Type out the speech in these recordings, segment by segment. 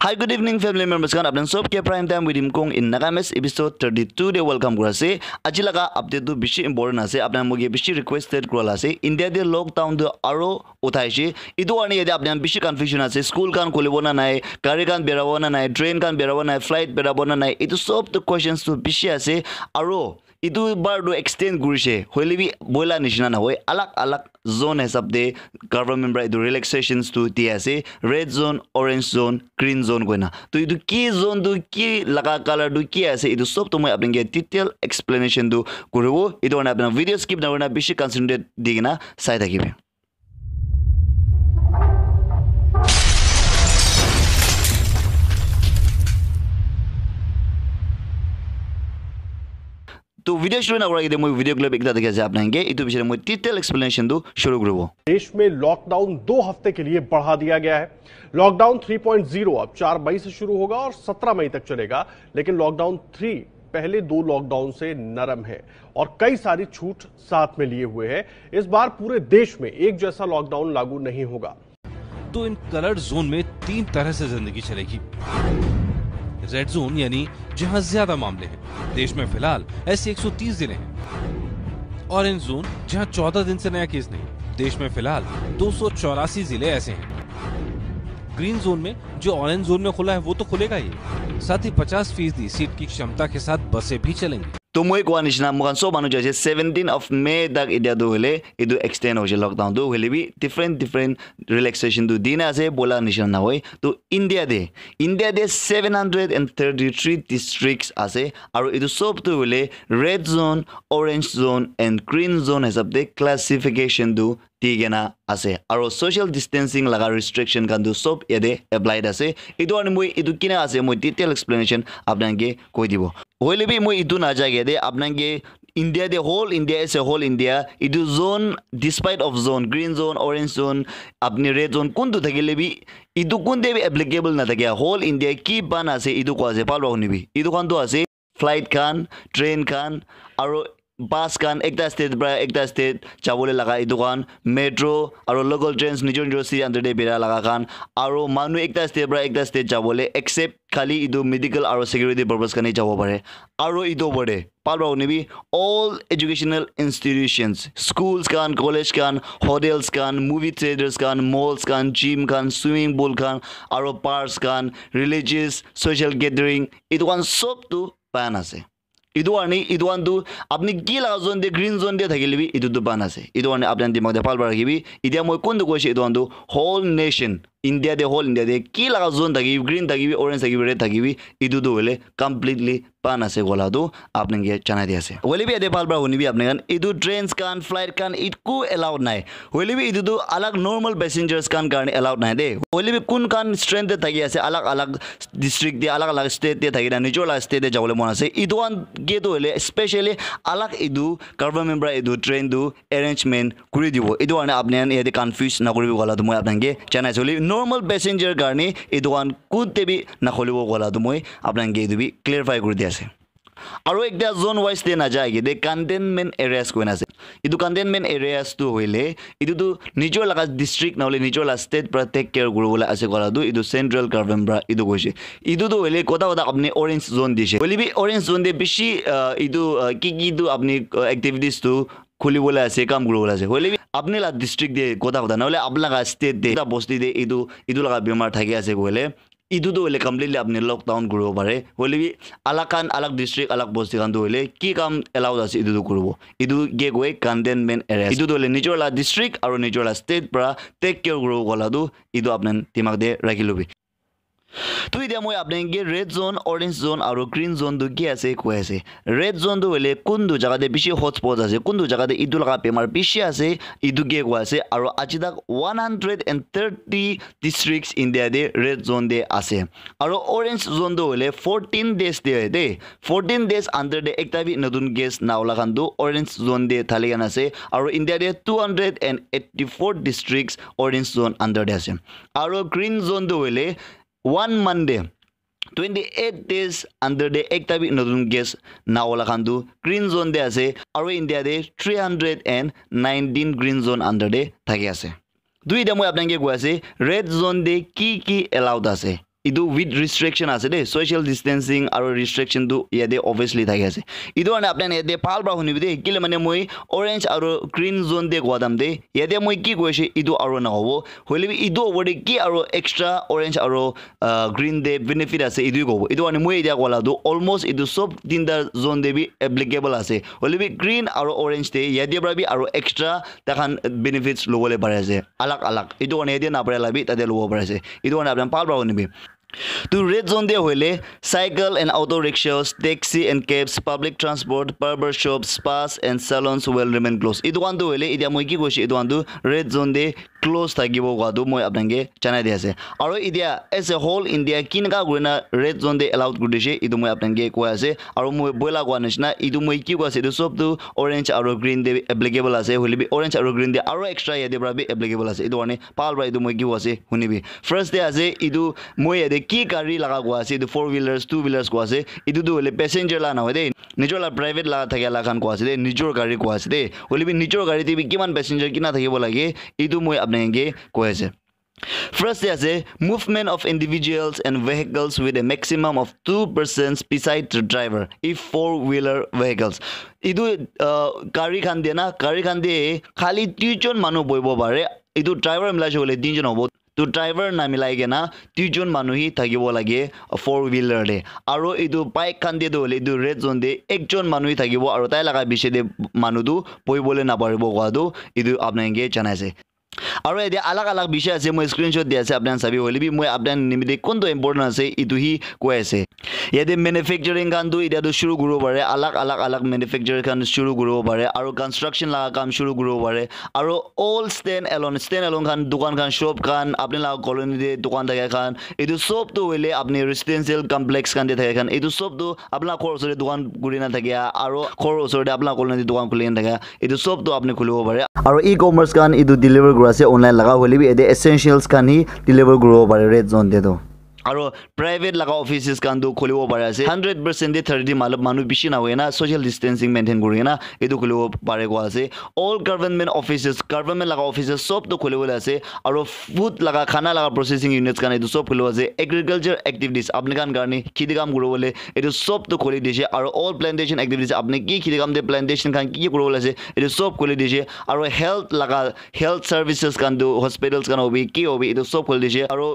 Hi, good evening, family members. Kan apnan sob ke prime time with Imkong in Nagames episode 32 de welcome kura ase. Aji laga update tu bishi important ase. Apnan mugi bishi requested kura ase. India de lockdown tu aro uthai she. Itu ani yede apnan bishi confusion ase. School kan kolibo na nai, gari kan berabo na nai, train kan berabo na nai, flight berabo na nai. Itu sob the questions tu bishi ase. Aro itu bar do extend gurishe. Hoili bi boila nishina na hoy. Alak zone hesab de government bra itu relaxations tu dia ase. Red zone, orange zone, green zone koina. To itu ki zone tu ki laga color tu ki ase itu sob to moi apnge detail explanation tu kurubo. Itu ana apna video skip na korna bishi concentrate digina sai thakibe. तो video शुरू ना करा मैं video clip एकदा देखा जाए आपने इतु विषय में डिटेल एक्सप्लेनेशन दो शुरू करो। देश में लॉकडाउन 2 हफ्ते के लिए बढ़ा दिया गया है। लॉकडाउन 3.0 अब 4 मई से शुरू होगा और 17 मई तक चलेगा, लेकिन लॉकडाउन 3 पहले 2 लॉकडाउन से नरम है और कई सारी छूट साथ में लिए हुए है। इस बार पूरे देश में एक जैसा लॉकडाउन लागू नहीं होगा। तो इन कलर्ड जोन में 3 तरह से जिंदगी चलेगी। रेड जोन यानी जहां ज्यादा मामले हैं, देश में फिलहाल ऐसे 130 जिले हैं। ऑरेंज जोन जहां 14 दिन से नया केस नहीं, देश में फिलहाल 284 जिले ऐसे हैं। ग्रीन जोन में जो ऑरेंज जोन में खुला है वो तो खुलेगा ही, साथ ही 50% सीट की क्षमता के साथ बसें भी चलेंगी। तो मैं को निशना मुखान सो मानु जाय 17 of May तक इडिया दो हेले इदु एक्सटेंड हो लॉकडाउन दो हेले भी डिफरेंट रिलैक्सेशन दो दिन आसे बोला निशना ना होय। तो इंडिया दे 733 डिस्ट्रिक्ट्स आसे और इदु सब तो हेले red zone, orange zone and green zone हिसाब दे क्लासिफिकेशन दो दिगेना आसे और सोशल डिस्टेंसिंग लगा रिस्ट्रिक्शन kan do सब यदे अप्लाइड आसे। इदु अनि moi इदु किना आसे moi डिटेल एक्सप्लेनेशन आपनागे कोइ दिबो होइले भी moi इदु ना जागे दे आपनागे India the whole India as a whole India इदु zone despite of zone green zone orange zone अपने रेड जोन कुंदु थगेले भी इदु कुंदे भी एप्लीकेबल ना थगे होल इंडिया की बन आसे इदु को आसे पालो नि भी इदु कान दो आसे फ्लाइट कान ट्रेन कान और बस कान एकटा स्टेट ब्रा एकटा स्टेट चावले लगा इदुकान मेट्रो और लोकल ट्रेन्स निजोर निजोर सी अंडर दे बेरा लगा कान और मानु एकटा स्टेट ब्रा एकटा स्टेट चावले एक्सेप्ट खाली इदु मेडिकल और सिक्योरिटी पर्पस का नहीं जावो पारे और इदु बडे पालबा उनिबी ऑल एजुकेशनल इंस्टीट्यूशंस स्कूल्स कान कॉलेज कान होटल्स कान मूवी थिएटर्स कान मॉल्स कान जिम कान स्विमिंग पूल कान और पार्क्स कान रिलीजियस सोशल गैदरिंग इदुकान सब तो पान आसे इदु आन दु अपनी की लगा जोन दे ग्रीन जोन दे थगिले भी इदु बान आसे इदु आन आपन दिमाग दे पाल बार गिबी इदिया मोय कोन दु कोशे इदु आन दु whole nation India the whole India दे की लगा जोन थगी ग्रीन थगी ऑरेंज थगी रेड थगी इदु दो वेले कंप्लीटली पान आसे गोला दो आपने के चना दिया से वेले भी अदे पाल बार होनी भी आपने कान इदु ट्रेन्स कान फ्लाइट कान इदकु अलाउड नाय वेले भी इदु दो अलग नॉर्मल पैसेंजर्स कान कारण अलाउड नाय दे वेले भी कुन कान स्ट्रेंथ दे थगी आसे अलग अलग डिस्ट्रिक्ट दे अलग अलग स्टेट दे थगी ना निजोला स्टेट दे जावले मन आसे इदु आन गे दो वेले स्पेशली अलग इदु गवर्नमेंट ब्रा इदु ट्रेन दु अरेंजमेंट कुरि दिबो इदु आन आपने यदि कंफ्यूज ना करिबो गोला दो মই आपने चना चली नॉर्मल पैसेंजर कारणे इदुआन कुते भी ना खोलिबो गोला दो মই आपने इदु भी क्लियरफाई कर दिया से और एक दा जोन वाइज दे ना जाएगी दे कंटेनमेंट एरियाज कोना से इदु कंटेनमेंट एरियाज तो होइले इदु तो निजोर लगा डिस्ट्रिक्ट नले निजोर ला स्टेट प्रोटेक्ट केयर गुरुबोला आसे गोला दो इदु सेंट्रल गवर्नमेंट ब्रा इदु गोसे इदु तो होइले कोदा कोदा अपने ऑरेंज जोन दिसे होइले भी ऑरेंज जोन दे बिशी इदु की दु अपनी एक्टिविटीज तो खुली बोला ऐसे काम गुरु बोला से होले भी अपने ला डिस्ट्रिक्ट दे कोदा कोदा नले अपना का स्टेट दे बस्ती दे इदु लगा बीमार थाके आसे होले इदु दो होले कंप्लीटली अपने लॉकडाउन गुरु बारे होले भी अलग डिस्ट्रिक्ट अलग बस्ती कान दो होले की काम अलाउड आसे इदु गुरु इदु गे गोए कंटेनमेंट एरिया इदु दोले निजोर ला डिस्ट्रिक्ट और निजोर ला स्टेट पर टेक केयर गुरु गोला दो इदु अपने दिमाग दे राखिलो भी तो इदिया মই आपने रेड जोन ऑरेंज जोन और ग्रीन जोन दो की ऐसे कोई ऐसे रेड जोन दो वेले कुंदु जगह दे बिशी हॉटस्पॉट आसे कुंदु जगह दे इदु लगा बेमार बिशी आसे इदु गे को आसे और आज तक 130 डिस्ट्रिक्ट्स इंडिया दे रेड जोन दे आसे और ऑरेंज जोन दो वेले 14 डेज दे 14 डेज अंडर दे एकटा भी नतुन केस नावला खान दो ऑरेंज जोन दे थालिगान आसे और इंडिया दे 284 डिस्ट्रिक्ट्स ऑरेंज जोन अंडर दे आसे और ग्रीन जोन दो वेले 1 Monday 28 days under the ekta bi notun guest naola khandu green zone de ase aro India de 319 green zone under the thaki ase দুই দে মই আপোনাক কৈ আছে ৰেড জোন দে কি allowed আছে ইটো উইথ ৰিষ্ট্ৰিকশ্যন আছে দেই ছ'চিয়েল ডিষ্টেঞ্চিং আৰু ৰিষ্ট্ৰিকশ্যনটো ইয়াতে অভিয়াছলি থাকি আছে ইটো কাৰণে আপুনি ইয়াতে ভাল পৰা শুনিবি দেই কেলে মানে মই অৰেঞ্জ আৰু গ্ৰীণ জোন দিয়ে কোৱা দাম দেই ইয়াতে মই কি কৈছোঁ ইটো আৰু নহ'ব হ'লে ইটো হ'ব দেই কি আৰু এক্সট্ৰা অৰেঞ্জ আৰু গ্ৰীণ দে বেনিফিট আছে ইটোৱে ক'ব ইটো কাৰণে মই এতিয়া ক'লাটো অলমষ্ট ইটো চব তিনিটা জোন দেবি এপ্লিকেবল আছে হ'লে গ্ৰীণ আৰু অৰেঞ্জ দে ইয়াতে পৰা আৰু এক্সট্ৰা তাহান বেনিফিটছ ল'বলৈ পাৰে আছে আলাগ আলাগ ইটো কাৰণে ইয়াতে নাপাৰে লাবি তাতে ল'ব পাৰে আছে ইটো কাৰণে আপুনি ভাল পৰা শুনিবি To red zone de hoile cycle and auto rickshaws, taxi and cabs, public transport, barber shops, spas and salons will remain closed. Idu one to hoile idia moi ki koshi idu one to red zone de close thakibo gadu moi apnange chanai de ase. Aro idia as a whole India kinka gurina red zone de allowed gudishe idu moi apnange ko ase. Aro moi boila ko anishna idu moi ki ko ase idu sob to orange aro green de applicable ase hoile bi orange aro green de aro extra yade bra bi applicable ase. Idu one pal bra idu moi ki ko ase hunibi. First de ase idu moi yade কি গাড়ী লাগা কোৱা আছে ইটো 4 wheelers 2 wheelers কোৱা আছে ইটো হলে পেছেঞ্জাৰ লা নহয় দেই নিজৰ প্ৰাইভেট লাগা থাকে লাখান কোৱা আছে দেই নিজৰ গাড়ী কোৱা আছে দেই হলিবি নিজৰ গাড়ীতে কিমান পেছেঞ্জাৰ কিনা থাকিব লাগে ইটো মই আপোনাক কৈ আছে First, there's a movement of individuals and vehicles with a maximum of 2 persons beside the driver if 4-wheeler vehicles. Idu gari khan de na gari khan de khali 3 jon manu boibo bare idu driver milaje hole 3 jon hobo to driver na milai gena 3 jon manu hi thakibo lage 4-wheeler de aro idu bike khan de hole idu red zone de ek jon manu hi thakibo aro tai laga bishe de manu du boibole na paribo gwadu idu apnange janaise আৰু এতিয়া আলাগ আলাগ বিষয় আছে মই screenshot দি আছে আপোনাক চাবি হলিবি মই আপোনাক নিমিতে কোনটো ইম্পৰ্টেন্ট আছে ইটো হি কৈ আছে ইয়াতে ম্যানুফ্যাকচাৰিং কামটো ইতিয়াটো শুৰু কৰিব পাৰে আলাগ আলাগ ম্যানুফ্যাকচাৰ কাম শুৰু কৰিব পাৰে আৰু কনষ্ট্ৰাকচন লাগা কাম শুৰু কৰিব পাৰে আৰু অল ষ্টেণ্ড এলোন খান দোকান খান শপ খান আপুনি লাগা কলনি দে দোকান থাকে খান ইটো সবটো হলে আপুনি ৰেসিডেন্সিয়েল কমপ্লেক্স খান দে থাকে খান ইটো সবটো আপোনাৰ ঘৰ ওচৰতে দোকান গুৰি না থাকে আৰু ঘৰ ওচৰতে আপোনাৰ কলনি দোকান খুলি না থাকে ইটো সবটো আপুনি খুলিব পাৰে আৰু ই কমাৰ্স খান ইটো ডেলিভাৰ আছে অনলাইন লাগা হলে বি এদে এসেনশিয়ালস কান হি ডেলিভাৰ কৰিব পাৰে ৰেড জোন দে তো আৰু প্ৰাইভেট লাগা অফিসেস কান দু খুলিব পাৰে আছে 100% দে 30 মালব মানু বিছি না হয় না সোশ্যাল ডিসটেন্সিং মেইনটেইন কৰি না এটো খুলিব পাৰে কোৱা আছে অল গভৰ্নমেন্ট অফিসেস গভৰ্নমেন্ট লাগা অফিসেস সব তো খুলিবলৈ আছে আৰু ফুড লাগা খানা লাগা প্ৰসেসিং ইউনিটস কান এটো সব খুলিব আছে এগ্ৰিকালচাৰ এক্টিভিটিজ আপনি কান কাৰণে খেতি কাম কৰিবলৈ এটো সব তো খুলি দিছে আৰু অল প্লান্টেশন এক্টিভিটিজ আপনি কি খেতি কাম দে প্লান্টেশন কান কি কৰিবলৈ আছে এটো সব খুলি দিছে আৰু হেলথ লাগা হেলথ সার্ভিসেস কান দু হসপিটালস কান হবি কি হবি এটো সব খুলি দিছে আৰু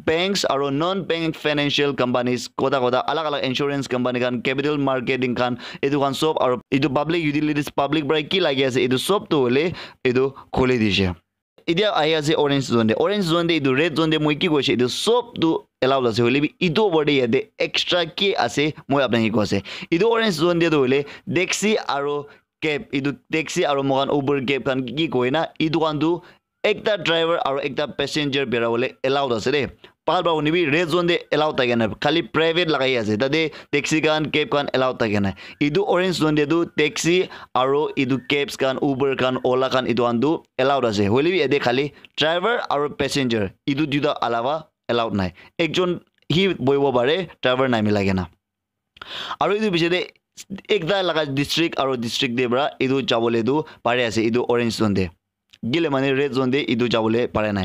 banks or non-bank financial companies koda alag insurance company kan capital marketing kan edu kan sob or edu public utilities public break ki lagi ase edu sob to hole edu khole dise idia ai ase orange zone de edu red zone de moi ki koise edu sob to allow ase hole bi edu body yade extra ki ase moi apna hi kose edu orange zone de hole taxi aro cab edu taxi aro mogan uber cab kan ki koina edu kan du ekta driver aro ekta passenger bera bole allowed ase de pal ba unibi red zone de allowed ta gena khali private lagai ase tade taxi kan cab kan allowed ta gena idu orange zone de du taxi aro idu cabs kan uber kan ola kan idu andu allowed ase holibi ede khali driver aro passenger idu duda alawa allowed nai ekjon hi boibo bare driver nai milage na aro idu bishede ekta laga district aro district de bra idu jabole du pare ase idu orange zone de gile mane red zone de idu jabole pare nai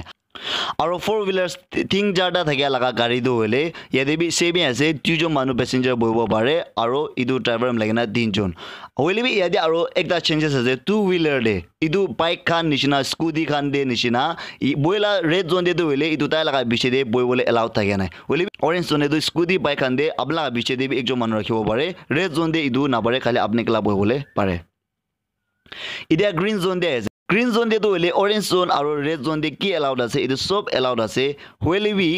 aro 4 wheelers thing jada thakia laga gari do hole yede bi same ase tujon manu passenger boibo pare aro idu driver lagena 3 jon hole bi yade aro ekta changes ase 2 wheeler de idu bike khan nishina scooty khan de nishina boila red zone de do hole idu tai laga biche de boibole allow thakia nai hole orange zone de scooty bike khan de abla biche de bi ekjon manu rakhibo pare red zone de idu na pare khali apne kala boibole pare idia green zone de green zone de to hole orange zone aro red zone de ki allowed ase idu sob allowed ase hole bi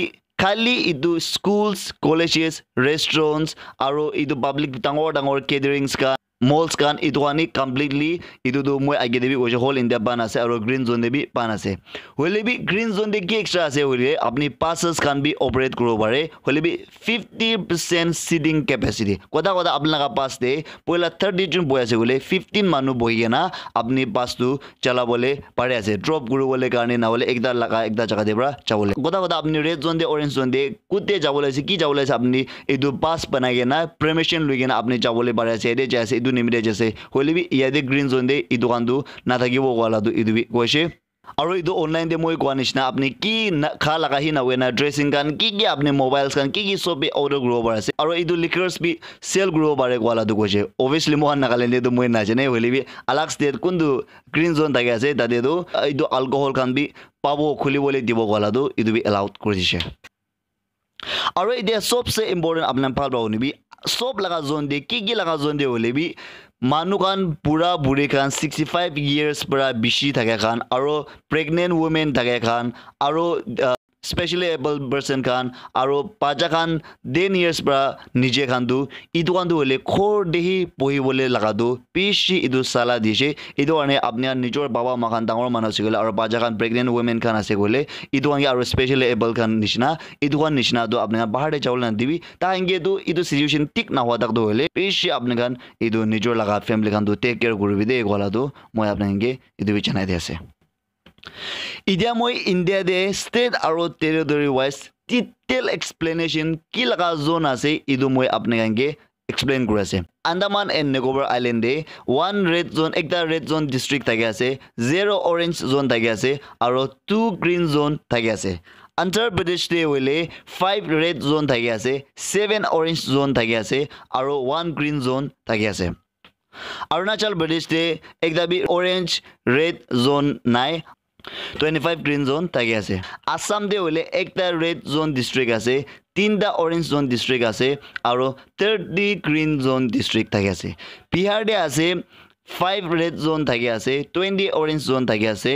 khali idu schools colleges restaurants aro idu public dangor caterings ka malls kan idu ani completely idu do moi age debi oje whole india ban ase aro green zone de bi pan ase hole bi green zone de ki extra ase hole apni passes kan bi operate koro pare hole bi 50% seating capacity koda apna ka pass de poila 30 jon boy ase hole 15 manu bohi na apni pass tu chala bole pare ase drop guru bole karne na hole ekda jaga de bra chabole koda apni red zone de orange zone de kutte jabole ase ki jabole ase apni edu pass banai na permission loi na apni jabole pare ase de jaise nimide jese hole bi yade green zone de idu kandu na thakibo wala du idu bi koise আৰু ইটো online দে মই কোৱা নিচিনা আপুনি কি খা লাগা হি নাৱে না ড্ৰেছিং কান কি আপুনি মোবাইলছ কান কি সবে অৰ্ডাৰ কৰিব পাৰে আছে আৰু ইটো লিকাৰ্ছ বি সেল কৰিব পাৰে কোৱালাটো কৈছে অবভিয়াছলি মই নাগালেণ্ডে তো মই নাজানে হলিবি আলাগ ষ্টেট কোনটো গ্ৰীণ জোন থাকে আছে তাতে তো ইটো এলকহল কান বি পাব খুলিবলৈ দিব কোৱালাটো ইটো বি এলাউড কৰি দিছে আৰু এতিয়া সবচে ইম্পৰ্টেণ্ট আপোনাৰ ভাল পাব নিবি সব লাগা জোন দে কি লাগা জোন দে হলিবি মানুহ কান বুঢ়া বুঢ়ী কান 65 years পৰা বেছি থাকে কান আৰু প্ৰেগনেন্ট ওমেন থাকে কান আৰু স্পেশালি এবল পাৰ্সন কান আৰু পাজা কান 10 years পৰা নিজে কানটো ইটো কানটো হলে খৰ দেহি পঢ়িবলৈ লাগাটো পিছি ইটো সালা দিছে ইটো কাৰণে আপোনাৰ নিজৰ বাবা মাখান ডাঙৰ মানুহ আছে গলে আৰু পাজা কান প্ৰেগনেন্ট ওমেন কান আছে গলে ইটো কাৰণে আৰু স্পেশালি এবল কান নিচিনা ইটো কান নিচিনা তো আপোনাৰ বাহিৰে যাবলৈ নিদিবি তা ইংগে তো ইটো সিচুৱেচন ঠিক নহোৱা তাক হলে পিছি আপুনি কান ইটো নিজৰ লগা ফেমিলি কান তো টেক কেয়াৰ কৰিবি দে গলাটো মই আপোনাক ইটো বিচনাই দি আছে ইডিয়া মই ইন্ডিয়া দে স্টেট আৰু টেৰিটৰি ওয়াইজ ডিটেইল এক্সপ্লেনেশন কি লাগা জোন আছে ইটো মই আপোনাক এক্সপ্লেইন কৰি আছে আন্দামান এণ্ড নিকোবৰ আইল্যান্ডে 1 ৰেড জোন একটা ৰেড জোন ডিস্ট্ৰিক্ট থাকে আছে 0 অৰেঞ্জ জোন থাকে আছে আৰু 2 গ্ৰীণ জোন থাকে আছে আন্ধ্ৰ প্ৰদেশ দে হলে 5 ৰেড জোন থাকে আছে 7 অৰেঞ্জ জোন থাকে আছে আৰু 1 গ্ৰীণ জোন থাকে আছে অৰুণাচল প্ৰদেশ দে একটা বি অৰেঞ্জ ৰেড জোন নাই 25 গ্ৰীণ জোন থাকে আছে আসাম দে হলে একটা ৰেড জোন ডিস্ট্ৰিক্ট আছে 3টা অৰেঞ্জ জোন ডিস্ট্ৰিক্ট আছে আৰু 30 গ্ৰীণ জোন ডিস্ট্ৰিক্ট থাকে আছে বিহাৰ দে আছে 5 ৰেড জোন থাকে আছে 20 অৰেঞ্জ জোন থাকে আছে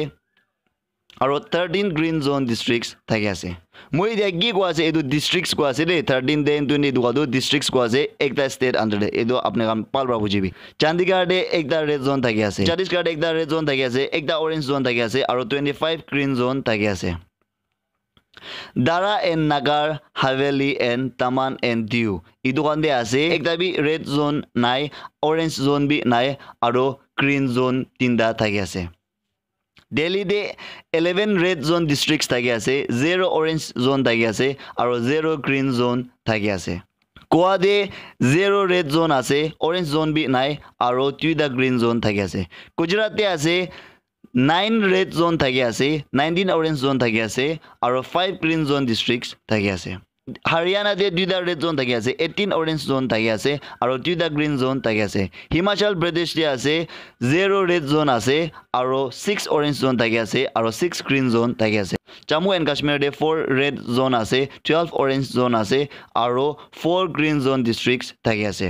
আৰু 13 গ্ৰীণ জোন ডিস্ট্ৰিক্টস থাকে আছে মই দিয়া কি কোৱা আছে এটো ডিস্ট্ৰিক্টস কোৱা আছে দে 13 দেন 20 দুকাটো ডিস্ট্ৰিক্টস কোৱা আছে একটা ষ্টেট আন্ডাৰ দে এটো আপুনি কাম পালবা বুজিবি চণ্ডীগড় দে একটা ৰেড জোন থাকে আছে ছত্তীশগড় একটা ৰেড জোন থাকে আছে একটা অৰেঞ্জ জোন থাকে আছে আৰু 25 গ্ৰীণ জোন থাকে আছে দাৰা এণ্ড নাগাৰ হাভেলি এণ্ড তামান এণ্ড দিউ ইটো কান দে আছে একটা বি ৰেড জোন নাই অৰেঞ্জ জোন বি নাই আৰু গ্ৰীণ জোন তিনটা থাকে আছে Delhi de 11 red zone districts থাকে আছে 0 orange zone থাকে আছে আৰু 0 green zone থাকে আছে Goa de 0 red zone আছে orange zone বি নাই আৰু 2 green zone থাকে আছে Gujarat de আছে 9 red zone থাকে আছে 19 orange zone থাকে আছে আৰু 5 green zone districts থাকে আছে Haryana de 2 red zone থাকে আছে 18 orange zone থাকে আছে আৰু 2 green zone থাকে আছে Himachal Pradesh de আছে 0 red zone আছে আৰু 6 orange zone থাকে আছে আৰু 6 green zone থাকে আছে Jammu and Kashmir de 4 red zone আছে 12 orange zone আছে আৰু 4 green zone districts থাকে আছে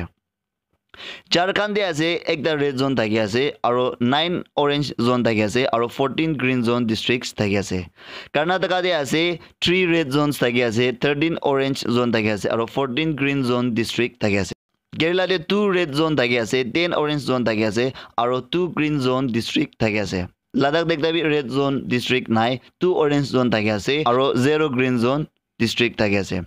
Jharkhand de আছে একটা red zone থাকে আছে আৰু 9 orange zone থাকে আছে আৰু 14 green zone districts থাকে আছে Karnataka de আছে 3 red zones থাকে আছে 13 orange zone থাকে আছে আৰু 14 green zone district থাকে আছে Kerala de 2 red zone থাকে আছে 10 orange zone থাকে আছে আৰু 2 green zone district থাকে আছে Ladakh দেখতে বি red zone district নাই 2 orange zone থাকে আছে আৰু 0 green zone district থাকে আছে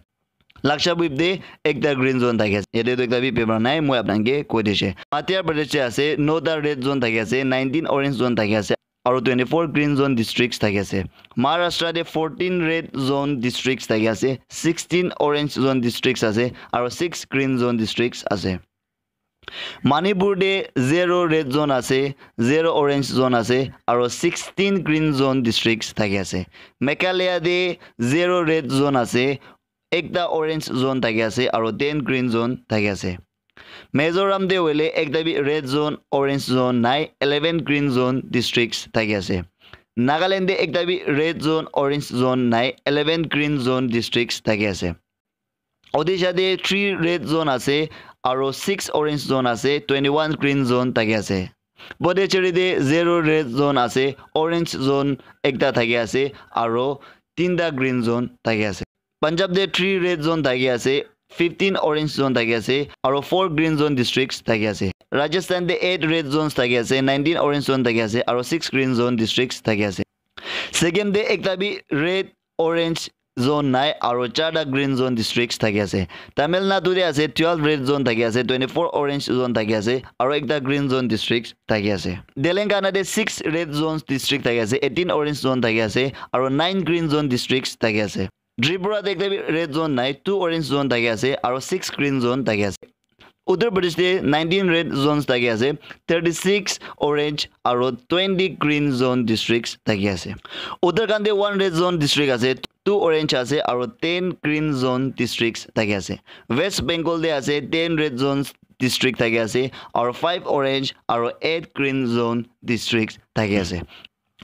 Lakshadweep de একটা গ্ৰীণ জোন থাকে আছে এতে তো একটা বি পেপাৰ নাই মই আপোনাকে কৈ দিছে Madhya Pradesh আছে 9টা ৰেড জোন থাকে আছে 19 অৰেঞ্জ জোন থাকে আছে আৰু 24 গ্ৰীণ জোন ডিস্ট্ৰিক্টস থাকে আছে Maharashtra de 14 red zone districts থাকে আছে 16 orange zone districts আছে আৰু 6 green zone districts আছে Manipur de 0 red zone আছে 0 orange zone আছে আৰু 16 green zone districts থাকে আছে Meghalaya de 0 red zone আছে একটা orange zone থাকে আছে আৰু 10 green zone থাকে আছে Mizoram de হলে একটা B red zone orange zone নাই 11 green zone districts থাকে আছে Nagaland de একটা B red zone orange zone নাই 11 green zone districts থাকে আছে Odisha de 3 red zone আছে আৰু 6 orange zone আছে 21 green zone থাকে আছে Puducherry de 0 red zone আছে orange zone একটা থাকে আছে আৰু 3টা green zone থাকে আছে Punjab de 3 red zone থাকে আছে 15 orange zone থাকে আছে আৰু 4 green zone districts থাকে আছে Rajasthan de 8 red zones থাকে আছে 19 orange zone থাকে আছে আৰু 6 green zone districts থাকে আছে Sikkim de একটা বি red orange zone নাই আৰু 4টা green zone districts থাকে আছে Tamil Nadu de আছে 12 red zone থাকে আছে 24 orange zone থাকে আছে আৰু একটা green zone districts থাকে আছে Telangana de 6 red zones district থাকে আছে 18 orange zone থাকে আছে আৰু 9 green zone districts থাকে আছে Tripura de একটা red zone নাই 2 orange zone থাকে আছে আৰু 6 green zone থাকে আছে Uttar Pradesh de 19 red zones thaki ase, 36 orange aro 20 green zone districts thaki ase. Uttarakhand de 1 red zone district ase, 2 orange ase aro 10 green zone districts thaki ase. West Bengal de ase 10 red zones district thaki ase aro 5 orange aro 8 green zone districts thaki ase.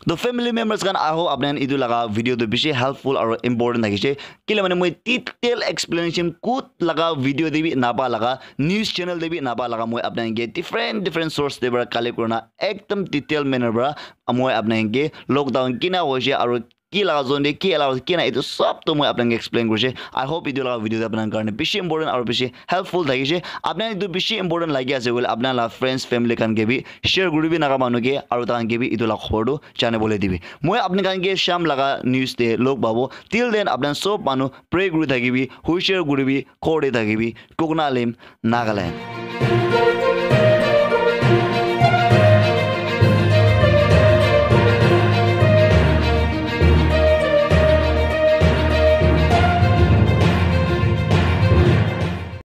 The family members kan I hope apnan idu laga video to bishi helpful or important thakise kile mane moi detail explanation kut laga video debi napa laga news channel debi napa laga moi apnan ge different source debar collect korna ekdam detail manner bra moi apnan ge lockdown kina hoise aro ki laga zone de ki ala ki na itu sab to moi apnan explain korche. I hope idu laga video apnan karne bishi important aro bishi helpful thakise apnan idu bishi important lagi ase bole apnan la friends family kan ge bi share guribi naga manu ge aro tan ge bi idu la khobor do chane bole dibi moi apni kan ge sham laga news de log babo till then apnan sob manu pray guri thakibi hu share guribi khode thakibi Koknalim Nagaland.